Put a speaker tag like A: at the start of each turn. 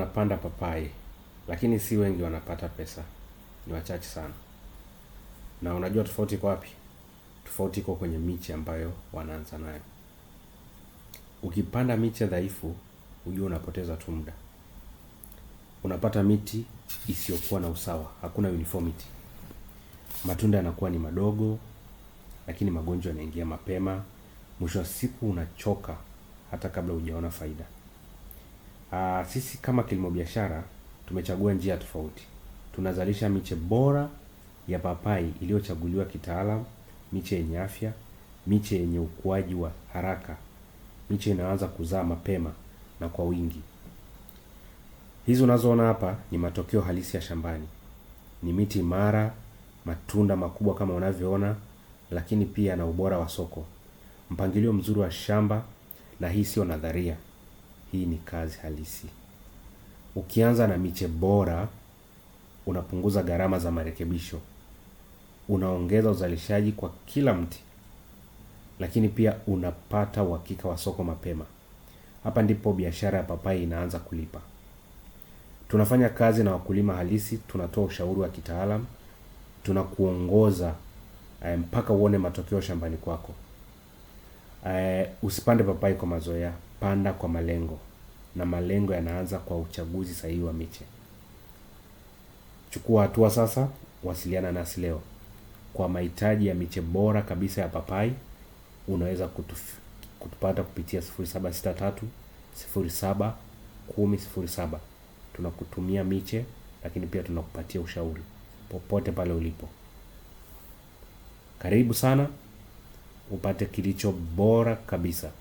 A: wanapanda papai, lakini si wengi wanapata pesa. Ni wachache sana. Na unajua tofauti iko wapi? Tofauti iko kwenye miche ambayo wanaanza nayo. Ukipanda miche dhaifu, ujue unapoteza tu muda. Unapata miti isiyokuwa na usawa, hakuna uniformity. Matunda yanakuwa ni madogo, lakini magonjwa yanaingia mapema. Mwisho wa siku unachoka hata kabla hujaona faida. Sisi kama kilimo biashara tumechagua njia tofauti. Tunazalisha miche bora ya papai iliyochaguliwa kitaalamu, miche yenye afya, miche yenye ukuaji wa haraka, miche inaanza kuzaa mapema na kwa wingi. Hizi unazoona hapa ni matokeo halisi ya shambani. Ni miti imara, matunda makubwa kama unavyoona, lakini pia na ubora wa soko. Mpangilio mzuri wa shamba, na hii sio nadharia. Hii ni kazi halisi. Ukianza na miche bora, unapunguza gharama za marekebisho. Unaongeza uzalishaji kwa kila mti. Lakini pia unapata uhakika wa soko mapema. Hapa ndipo biashara ya papai inaanza kulipa. Tunafanya kazi na wakulima halisi, tunatoa ushauri wa kitaalamu, tunakuongoza mpaka uone matokeo shambani kwako. Usipande papai kwa mazoea, panda kwa malengo. Na malengo yanaanza kwa uchaguzi sahihi wa miche. Chukua hatua sasa, wasiliana nasi leo. Kwa mahitaji ya miche bora kabisa ya papai, unaweza kutupata kupitia 0763 07 1007. Tunakutumia miche, lakini pia tunakupatia ushauri popote pale ulipo. Karibu sana upate kilicho bora kabisa.